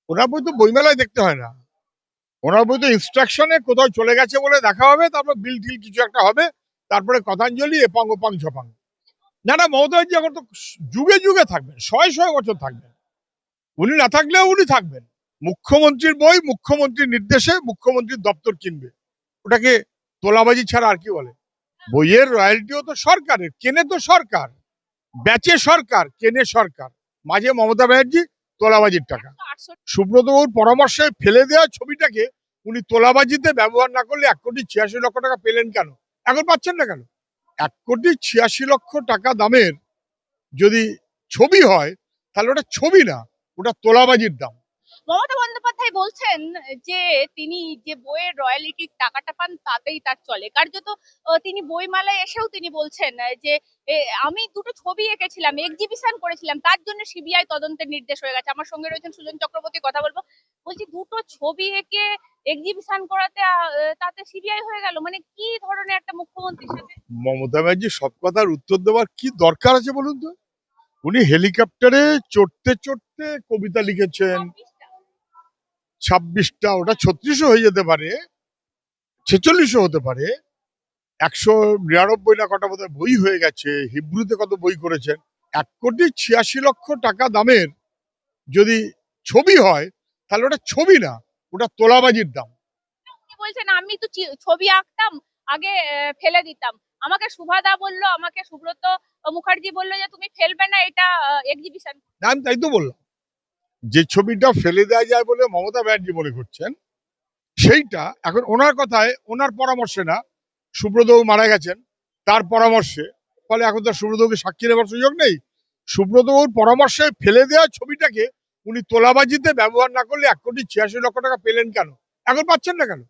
ওনার বই তো বইমেলায় দেখতে হয় না। ওনার বই তো ইনস্ট্রাকশনে কোথাও চলে গেছে বলে দেখা হবে, তারপর বিল টিল কিছু একটা হবে, তারপরে কথাঞ্জলি এপাং ওপাং ঝপাং। না না, মমতা ব্যানার্জি এখন তো যুগে যুগে থাকবেন, শয়ে শয়ে বছর থাকবেন। উনি না থাকলেও উনি থাকবেন। মুখ্যমন্ত্রীর বই মুখ্যমন্ত্রীর নির্দেশে মুখ্যমন্ত্রীর দপ্তর কিনবে, ওটাকে তোলাবাজি ছাড়া আর কি বলে? বইয়ের রয়্যালটিও তো সরকারের, কেনে তো সরকার, বেচে সরকার, কেনে সরকার, মাঝে মমতা ব্যানার্জি তোলাবাজির টাকা। সুব্রত বাবুর পরামর্শে ফেলে দেওয়া ছবিটাকে উনি তোলাবাজিতে ব্যবহার না করলে 1,86,00,000 টাকা পেলেন কেন? এখন পাচ্ছেন না কেন? 1,86,00,000 টাকা দামের যদি ছবি হয়, তাহলে ওটা ছবি না, ওটা তোলাবাজির দাম। মমতা বন্দ্যোপাধ্যায় বলছেন যে তিনি যে বইয়ের রয়্যালিটির টাকাটা পান তাতেই তার চলে। কার্যত তিনি বইমেলায় এসেও তিনি বলছেন যে আমি দুটো ছবি এঁকেছিলাম, এক্সিবিশন করেছিলাম, তার জন্য সিবিআই তদন্তের নির্দেশ হয়ে গেছে। আমার সঙ্গে রয়েছেন সুজন চক্রবর্তী, কথা বলবো। বলছি, দুটো ছবি এঁকে এক্সিবিশন করাতে তাতে সিবিআই হয়ে গেল, মানে কি ধরনের একটা মুখ্যমন্ত্রীর সাথে? মমতা ব্যানার্জি সব কথার উত্তর দেওয়ার কি দরকার আছে বলুন তো? উনি হেলিকপ্টারে চড়তে চড়তে কবিতা লিখেছেন 26টা, ওটা 36ও হয়ে যেতে পারে, 46ও হতে পারে, 199 না কটা বোধহয় বই হয়ে গেছে, হিব্রুতে কত বই করেছেন। 1,86,00,000 টাকা দামের যদি ছবি হয়, তাহলে ওটা ছবি না, ওটা তোলাবাজির দাম। উনি বলছেন আমি তো ছবি আঁকতাম, আগে ফেলে দিতাম। আমাকে সুভাদা বলল, আমাকে সুব্রত মুখার্জি বলল যে তুমি ফেলবে না, এটা এক্সিবিশন। আমি তাই তো বললাম, যে ছবিটা ফেলে দেওয়া যায় বলে মমতা ব্যানার্জি মনে করছেন, সেইটা এখন ওনার কথায়, ওনার পরামর্শে না, সুব্রতবাবু মারা গেছেন তার পরামর্শে, ফলে এখন তো সুব্রতবাবুকে সাক্ষী নেবার সুযোগ নেই। সুব্রতবাবুর পরামর্শে ফেলে দেওয়া ছবিটাকে উনি তোলাবাজিতে ব্যবহার না করলে 1,86,00,000 টাকা পেলেন কেন? এখন পাচ্ছেন না কেন?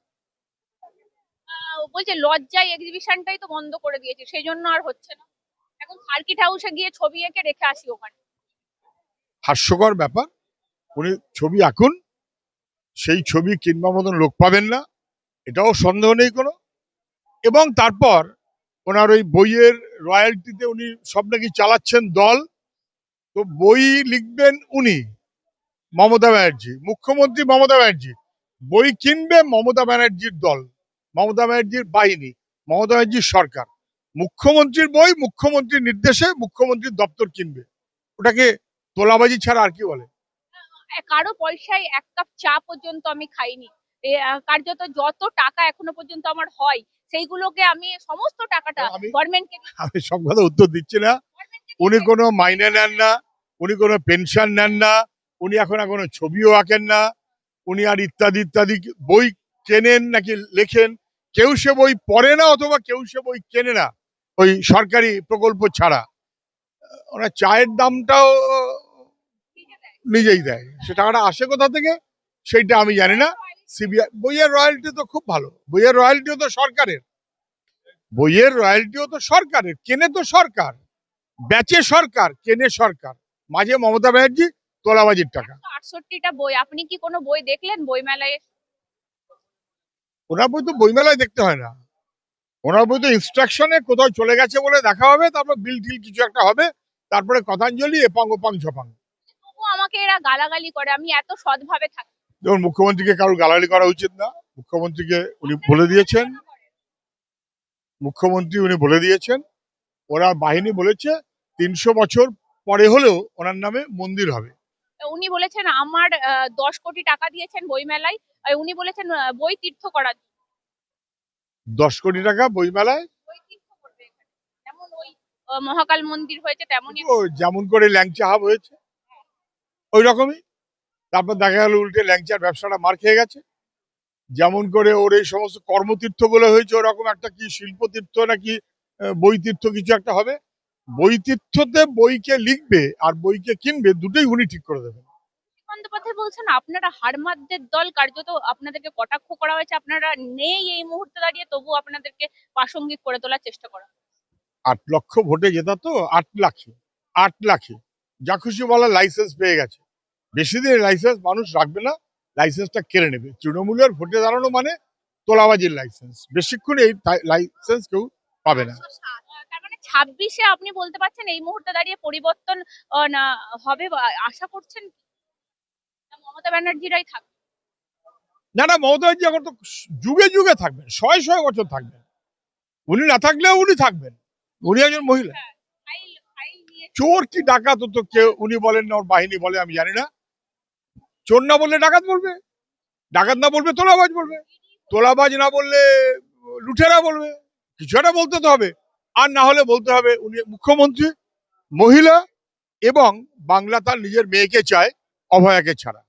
বলছে লজ্জায় এক্সিবিশনটাই তো বন্ধ করে দিয়েছে, সেই জন্য আর হচ্ছে না। এখন সার্কিট হাউসে গিয়ে ছবি এঁকে রেখে আসি ওখানে। হাস্যকর ব্যাপার। উনি ছবি আঁকুন, সেই ছবি কিনবার মতন লোক পাবেন না, এটাও সন্দেহ নেই কোনো। এবং তারপর ওনার ওই বইয়ের রয়্যালটিতে উনি সব নাকি চালাচ্ছেন দল। তো বই লিখবেন উনি, মমতা ব্যানার্জি, মুখ্যমন্ত্রী মমতা ব্যানার্জি, বই কিনবে মমতা ব্যানার্জির দল, মমতা ব্যানার্জির বাহিনী, মমতা ব্যানার্জির সরকার। মুখ্যমন্ত্রীর বই মুখ্যমন্ত্রীর নির্দেশে মুখ্যমন্ত্রীর দপ্তর কিনবে, ওটাকে তোলাবাজি ছাড়া আর কি বলে? কারো পয়সায় এক কাপ চা পর্যন্ত আমি খাইনি। কার্যত যত টাকা এখনো পর্যন্ত আমার হয়, সেইগুলোকে আমি সমস্ত টাকাটা আমি গভর্নমেন্টকে আমি সব কথা উত্তর দিচ্ছি না। উনি কোনো মাইনে নেন না, উনি কোনো পেনশন নেন না, উনি এখন কোনো ছবিও আঁকেন না, উনি আর ইত্যাদি ইত্যাদি বই কেনেন নাকি লেখেন, কেউ সে বই পড়ে না, অথবা কেউ সে বই কেনে না ওই সরকারি প্রকল্প ছাড়া। ওরা চায়ের দামটাও নিজেই দেয়, সে টাকাটা আসে কোথা থেকে সেইটা আমি জানি না। সিবিআই বইয়ের রয়্যালটি তো খুব ভালো, বইয়ের রয়্যালটিও তো সরকারের, বইয়ের রয়্যালটিও তো সরকারের, কেনে তো সরকার, বেচে সরকার, কেনে সরকার, মাঝে মমতা ব্যানার্জি তোলাবাজির টাকা। 68টা বই, আপনি কি কোনো বই দেখলেন বই মেলায়? ওনার বই তো বইমেলায় দেখতে হয় না। ওনার বই তো ইনস্ট্রাকশনে কোথাও চলে গেছে বলে দেখা হবে, তারপর বিল টিল কিছু একটা হবে, তারপরে কথাঞ্জলি এপাং ওপাং ঝপাং। তবু আমাকে এরা গালাগালি করে, আমি এত সৎভাবে থাকি। যেমন মুখ্যমন্ত্রীকে কারো গালাগালি করা উচিত না, মুখ্যমন্ত্রীকে উনি বলে দিয়েছেন, মুখ্যমন্ত্রী উনি বলে দিয়েছেন, ওরা বাহিনী বলেছে 300 বছর পরে হলেও ওনার নামে মন্দির হবে। উনি বলেছেন আমার 10 কোটি টাকা দিয়েছেন বই মেলায়, উনি বলেছেন বই তীর্থ করার জন্য। 10 কোটি টাকা বইমেলায়? বই তীর্থ করবে এখানে, যেমন ওই মহাকাল মন্দির হয়েছে তেমনই। যেমন করে ল্যাংচা হাব হয়েছে ওই রকমই, তারপর দেখা গেল উল্টে ল্যাংচার ব্যবসাটা মার খেয়ে গেছে। যেমন করে ওর এই সমস্ত কর্মতীর্থ গুলো হয়েছে, ওরকম একটা কি শিল্পতীর্থ নাকি বইতীর্থ কিছু একটা হবে। বইতীর্থতে বইকে লিখবে আর বইকে কিনবে, দুটোই উনি ঠিক করে দেবেন। বন্দ্যোপাধ্যায় বলছেন আপনারা হারমাদদের দল, কার্যত আপনাদেরকে কটাক্ষ করা হয়েছে, আপনারা নেই এই মুহূর্তে দাঁড়িয়ে, তবু আপনাদেরকে প্রাসঙ্গিক করে তোলার চেষ্টা করা। 8 লক্ষ ভোটে জেতা তো, 8 লাখে, 8 লাখে যা খুশি বলার লাইসেন্স পেয়ে গেছে। বেশি দিনের লাইসেন্স মানুষ রাখবে না, লাইসেন্সটা কেড়ে নেবে। তৃণমূলের ভোটে দাঁড়ানো মানে তোলাবাজির লাইসেন্স, বেশিক্ষণ এই লাইসেন্স কেউ পাবে না। তার মানে 26-এ আপনি বলতে পারছেন এই মুহূর্তে দাঁড়িয়ে পরিবর্তন না হবে, আশা করছেন? মমতা ব্যানার্জিরাই থাকবে। না না, মমতা ব্যানার্জি এখন তো যুগে যুগে থাকবেন, শয়ে শয়ে বছর থাকবেন। উনি না থাকলেও উনি থাকবেন। উনি একজন মহিলা। ফাইল ফাইল নিয়ে চোর কি ডাকাত তো কেউ উনি বলেন না, ওর বাহিনী বলে, আমি জানি না। চোর না বললে ডাকাত বলবে, ডাকাত না বলবে তোলাবাজ বলবে, তোলাবাজ না বললে লুটেরা বলবে। কিছু একটা বলতে তো হবে। আর না হলে বলতে হবে উনি মুখ্যমন্ত্রী, মহিলা, এবং বাংলা তার নিজের মেয়েকে চায়, অভয়াকে ছাড়া।